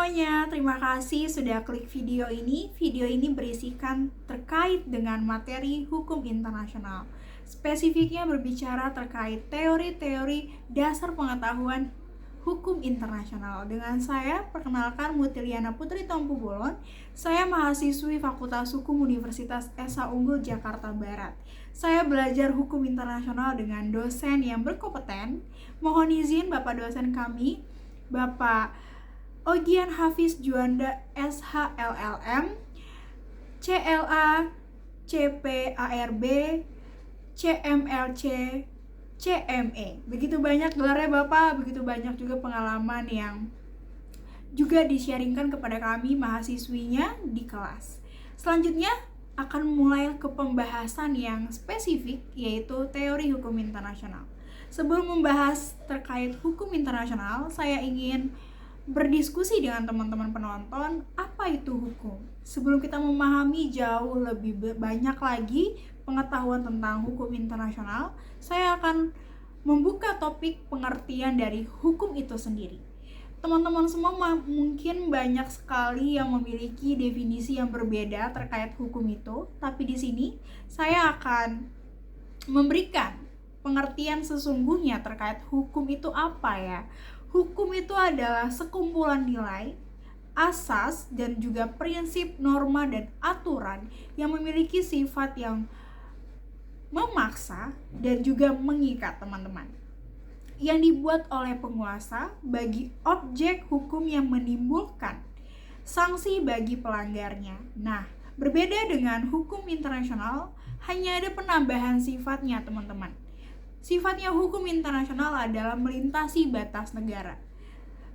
semuanya, terima kasih sudah klik video ini. Video ini berisikan terkait dengan materi hukum internasional. Spesifiknya berbicara terkait teori-teori dasar pengetahuan hukum internasional. Dengan saya, perkenalkan Mutiliana Putri Tompu Bolon. Saya mahasiswi Fakultas Hukum Universitas Esa Unggul Jakarta Barat. Saya belajar hukum internasional dengan dosen yang berkompeten. Mohon izin Bapak dosen kami, Bapak Ogian Hafiz Juanda SHLLM, CLA, CPARB, CMLC, CME. Begitu banyak gelarnya Bapak, begitu banyak juga pengalaman yang juga di-sharingkan kepada kami mahasiswinya di kelas. Selanjutnya akan mulai ke pembahasan yang spesifik, yaitu teori hukum internasional. Sebelum membahas terkait hukum internasional, saya ingin berdiskusi dengan teman-teman penonton, apa itu hukum? Sebelum kita memahami jauh lebih banyak lagi pengetahuan tentang hukum internasional, saya akan membuka topik pengertian dari hukum itu sendiri. Teman-teman semua mungkin banyak sekali yang memiliki definisi yang berbeda terkait hukum itu, tapi di sini saya akan memberikan pengertian sesungguhnya terkait hukum itu apa ya. Hukum itu adalah sekumpulan nilai, asas, dan juga prinsip, norma, dan aturan yang memiliki sifat yang memaksa dan juga mengikat teman-teman, yang dibuat oleh penguasa bagi objek hukum yang menimbulkan sanksi bagi pelanggarnya. Nah, berbeda dengan hukum internasional, hanya ada penambahan sifatnya teman-teman. Sifatnya hukum internasional adalah melintasi batas negara.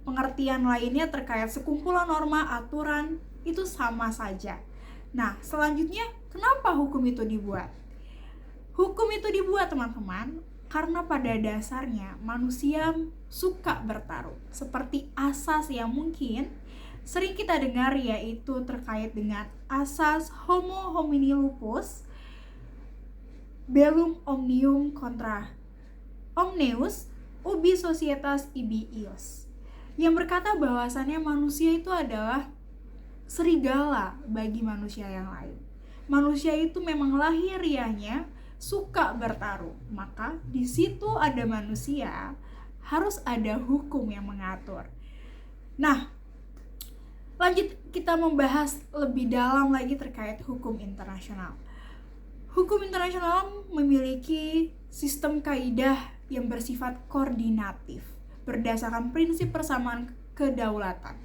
Pengertian lainnya terkait sekumpulan norma, aturan, itu sama saja. Nah, selanjutnya, kenapa hukum itu dibuat? Hukum itu dibuat, teman-teman, karena pada dasarnya manusia suka bertarung. Seperti asas yang mungkin sering kita dengar, yaitu terkait dengan asas homo homini lupus, bellum omnium contra omneus ubi societas ibi ius, yang berkata bahwasannya manusia itu adalah serigala bagi manusia yang lain. Manusia itu memang lahiriahnya suka bertarung, maka di situ ada manusia, harus ada hukum yang mengatur. Nah, lanjut kita membahas lebih dalam lagi terkait hukum internasional. Hukum internasional memiliki sistem kaidah yang bersifat koordinatif berdasarkan prinsip persamaan kedaulatan.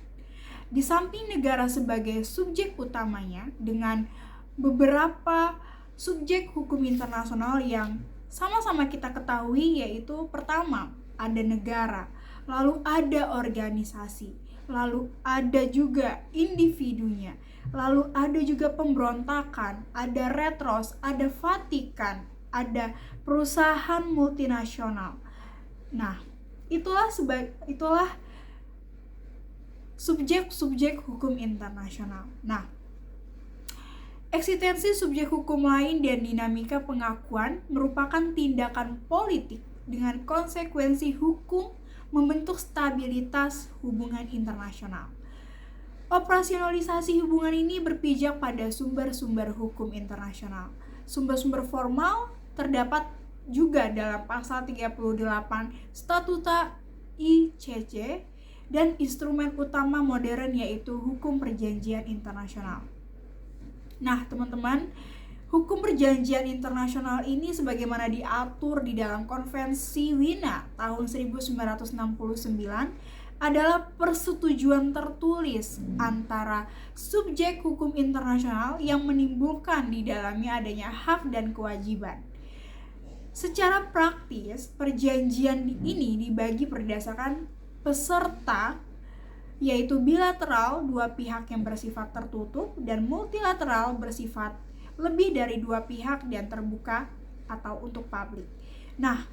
Di samping negara sebagai subjek utamanya dengan beberapa subjek hukum internasional yang sama-sama kita ketahui, yaitu pertama, ada negara, lalu ada organisasi, lalu ada juga individunya, lalu ada juga pemberontakan, ada retros, ada Vatikan, ada perusahaan multinasional. Nah, itulah subjek-subjek hukum internasional. Nah, eksistensi subjek hukum lain dan dinamika pengakuan merupakan tindakan politik dengan konsekuensi hukum membentuk stabilitas hubungan internasional. Operasionalisasi hubungan ini berpijak pada sumber-sumber hukum internasional. Sumber-sumber formal terdapat juga dalam pasal 38 Statuta ICC dan instrumen utama modern yaitu hukum perjanjian internasional. Nah, teman-teman, hukum perjanjian internasional ini sebagaimana diatur di dalam Konvensi Wina tahun 1969 adalah persetujuan tertulis antara subjek hukum internasional yang menimbulkan di dalamnya adanya hak dan kewajiban. Secara praktis, perjanjian ini dibagi berdasarkan peserta, yaitu bilateral, dua pihak yang bersifat tertutup, dan multilateral bersifat lebih dari dua pihak dan terbuka atau untuk publik. Nah,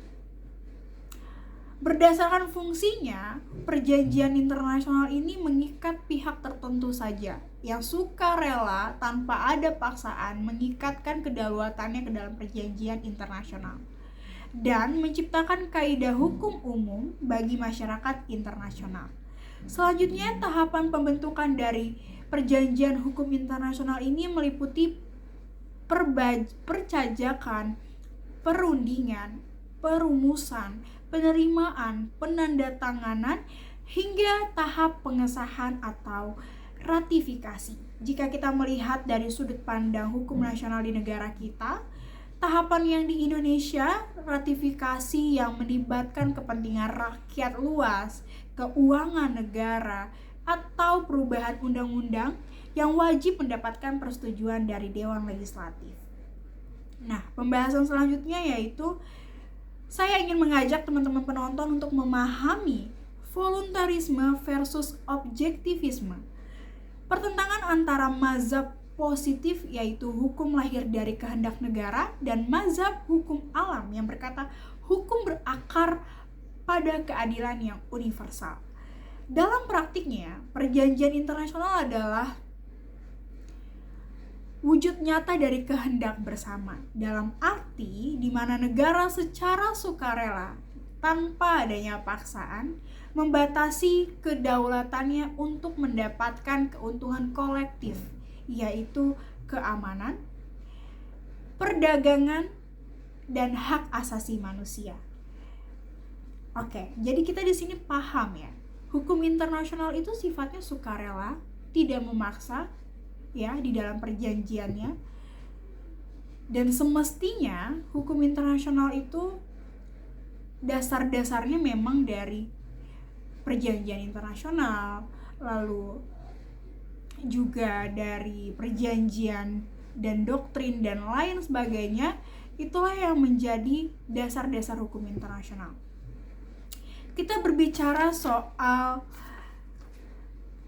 berdasarkan fungsinya, perjanjian internasional ini mengikat pihak tertentu saja yang sukarela tanpa ada paksaan mengikatkan kedaulatannya ke dalam perjanjian internasional dan menciptakan kaidah hukum umum bagi masyarakat internasional. Selanjutnya, tahapan pembentukan dari perjanjian hukum internasional ini meliputi percajakan, perundingan, perumusan, penerimaan, penandatanganan, hingga tahap pengesahan atau ratifikasi. Jika kita melihat dari sudut pandang hukum nasional di negara kita, tahapan yang di Indonesia, ratifikasi yang melibatkan kepentingan rakyat luas, keuangan negara, atau perubahan undang-undang yang wajib mendapatkan persetujuan dari Dewan Legislatif. Nah, pembahasan selanjutnya yaitu saya ingin mengajak teman-teman penonton untuk memahami voluntarisme versus objektivisme. Pertentangan antara mazhab positif yaitu hukum lahir dari kehendak negara dan mazhab hukum alam yang berkata hukum berakar pada keadilan yang universal. Dalam praktiknya, perjanjian internasional adalah wujud nyata dari kehendak bersama, dalam arti di mana negara secara sukarela tanpa adanya paksaan membatasi kedaulatannya untuk mendapatkan keuntungan kolektif, yaitu keamanan, perdagangan, dan hak asasi manusia. Oke, jadi kita di sini paham ya, hukum internasional itu sifatnya sukarela, tidak memaksa ya di dalam perjanjiannya. Dan semestinya hukum internasional itu dasar-dasarnya memang dari perjanjian internasional, lalu juga dari perjanjian dan doktrin dan lain sebagainya. Itulah yang menjadi dasar-dasar hukum internasional. Kita berbicara soal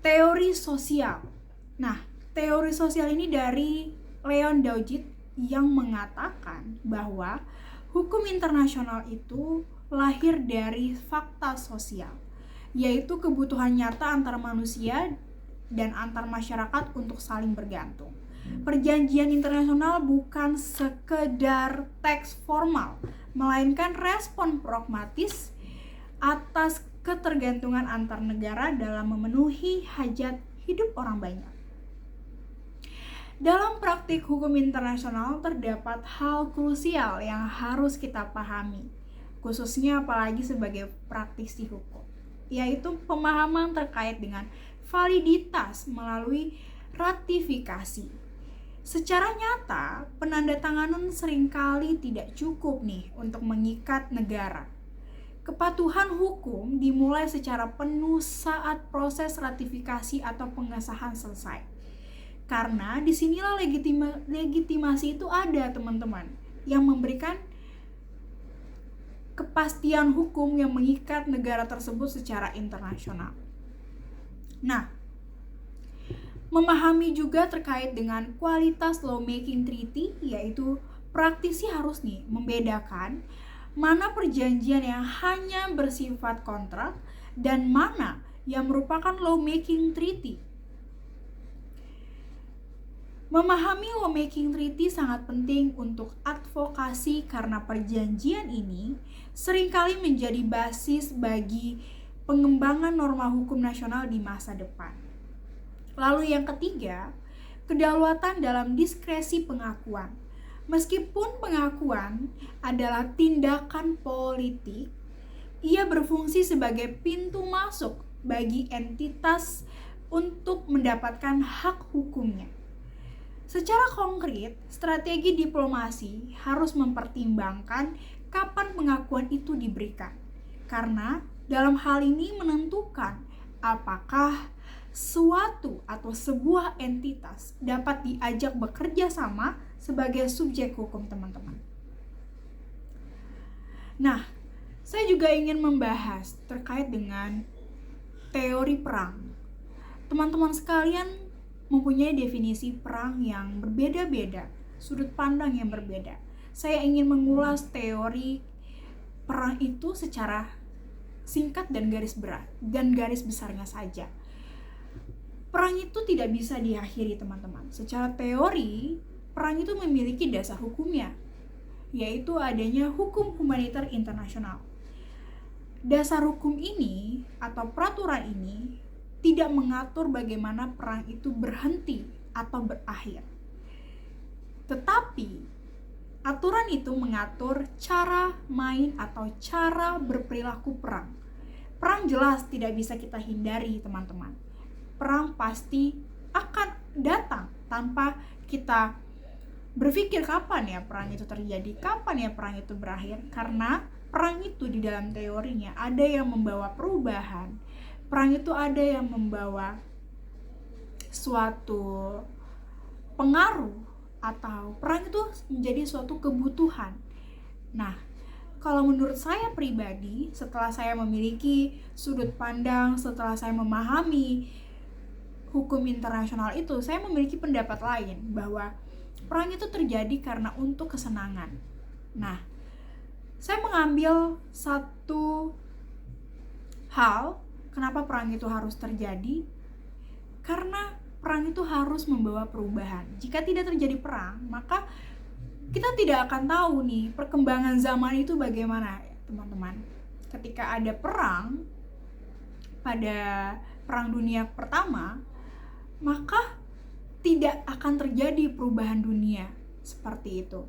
teori sosial. Nah, teori sosial ini dari Leon Daugit yang mengatakan bahwa hukum internasional itu lahir dari fakta sosial, yaitu kebutuhan nyata antar manusia dan antar masyarakat untuk saling bergantung. Perjanjian internasional bukan sekedar teks formal, melainkan respon pragmatis atas ketergantungan antar negara dalam memenuhi hajat hidup orang banyak. Dalam praktik hukum internasional terdapat hal krusial yang harus kita pahami, khususnya apalagi sebagai praktisi hukum, yaitu pemahaman terkait dengan validitas melalui ratifikasi. Secara nyata, penandatanganan seringkali tidak cukup nih untuk mengikat negara. Kepatuhan hukum dimulai secara penuh saat proses ratifikasi atau pengesahan selesai. Karena disinilah legitimasi itu ada, teman-teman, yang memberikan kepastian hukum yang mengikat negara tersebut secara internasional. Nah, memahami juga terkait dengan kualitas lawmaking treaty, yaitu praktisi harus nih membedakan mana perjanjian yang hanya bersifat kontrak dan mana yang merupakan lawmaking treaty. Memahami lawmaking treaty sangat penting untuk advokasi karena perjanjian ini seringkali menjadi basis bagi pengembangan norma hukum nasional di masa depan. Lalu yang ketiga, kedaulatan dalam diskresi pengakuan. Meskipun pengakuan adalah tindakan politik, ia berfungsi sebagai pintu masuk bagi entitas untuk mendapatkan hak hukumnya. Secara konkret, strategi diplomasi harus mempertimbangkan kapan pengakuan itu diberikan, karena dalam hal ini menentukan apakah suatu atau sebuah entitas dapat diajak bekerja sama sebagai subjek hukum, teman-teman. Nah, saya juga ingin membahas terkait dengan teori perang. Teman-teman sekalian mempunyai definisi perang yang berbeda-beda, sudut pandang yang berbeda. Saya ingin mengulas teori perang itu secara singkat dan garis besarnya saja. Perang itu tidak bisa diakhiri, teman-teman. Secara teori, perang itu memiliki dasar hukumnya, yaitu adanya hukum humaniter internasional. dasar hukum ini atau peraturan ini tidak mengatur bagaimana perang itu berhenti atau berakhir. Tetapi aturan itu mengatur cara main atau cara berperilaku perang. Perang jelas tidak bisa kita hindari, teman-teman. Perang pasti akan datang tanpa kita berpikir kapan ya perang itu terjadi, kapan ya perang itu berakhir. Karena perang itu di dalam teorinya ada yang membawa perubahan. Perang itu ada yang membawa suatu pengaruh, atau perang itu menjadi suatu kebutuhan. Nah, kalau menurut saya pribadi, setelah saya memiliki sudut pandang, setelah saya memahami hukum internasional itu, saya memiliki pendapat lain bahwa perang itu terjadi karena untuk kesenangan. Nah, saya mengambil satu hal kenapa perang itu harus terjadi, karena perang itu harus membawa perubahan. Jika tidak terjadi perang, maka kita tidak akan tahu nih perkembangan zaman itu bagaimana, teman-teman. Ketika ada perang pada Perang Dunia Pertama, maka tidak akan terjadi perubahan dunia seperti itu.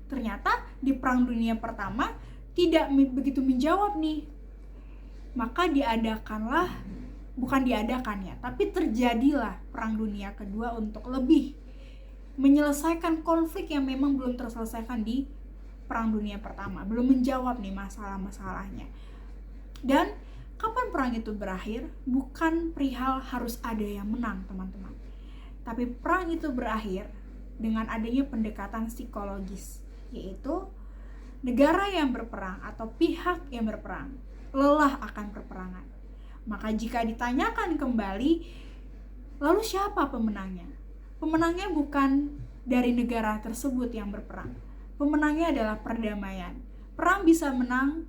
Ternyata di Perang Dunia Pertama tidak begitu menjawab nih. Maka tapi terjadilah Perang Dunia Kedua untuk lebih menyelesaikan konflik yang memang belum terselesaikan di Perang Dunia Pertama, belum menjawab nih masalah-masalahnya. Dan kapan perang itu berakhir bukan perihal harus ada yang menang, teman-teman. Tapi perang itu berakhir dengan adanya pendekatan psikologis, yaitu negara yang berperang atau pihak yang berperang lelah akan perperangan. Maka jika ditanyakan kembali, lalu siapa pemenangnya? Pemenangnya bukan dari negara tersebut yang berperang. Pemenangnya adalah perdamaian. Perang bisa menang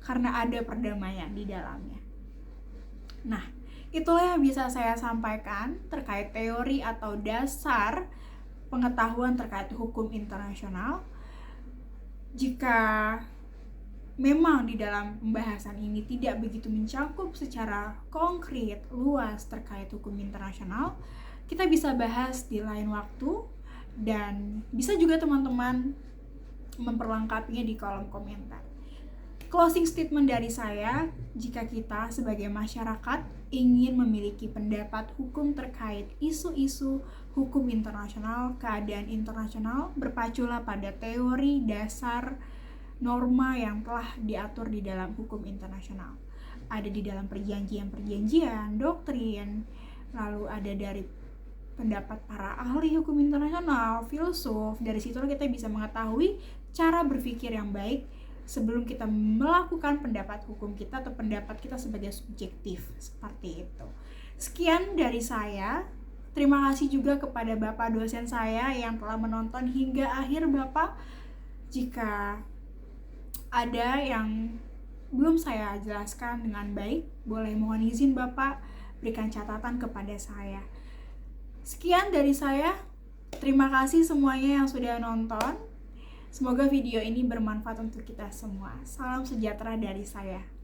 karena ada perdamaian di dalamnya. Nah, itulah yang bisa saya sampaikan terkait teori atau dasar pengetahuan terkait hukum internasional. Jika memang di dalam pembahasan ini tidak begitu mencakup secara konkret, luas terkait hukum internasional, kita bisa bahas di lain waktu, dan bisa juga teman-teman memperlengkapinya di kolom komentar. Closing statement dari saya, jika kita sebagai masyarakat ingin memiliki pendapat hukum terkait isu-isu hukum internasional, keadaan internasional, berpaculah pada teori dasar norma yang telah diatur di dalam hukum internasional. Ada di dalam perjanjian-perjanjian, doktrin, lalu ada dari pendapat para ahli hukum internasional, filsuf. Dari situ kita bisa mengetahui cara berpikir yang baik sebelum kita melakukan pendapat hukum kita atau pendapat kita sebagai subjektif, seperti itu. Sekian dari saya. Terima kasih juga kepada Bapak dosen saya yang telah menonton hingga akhir. Bapak, jika ada yang belum saya jelaskan dengan baik, boleh mohon izin Bapak berikan catatan kepada saya. Sekian dari saya. Terima kasih semuanya yang sudah nonton. Semoga video ini bermanfaat untuk kita semua. Salam sejahtera dari saya.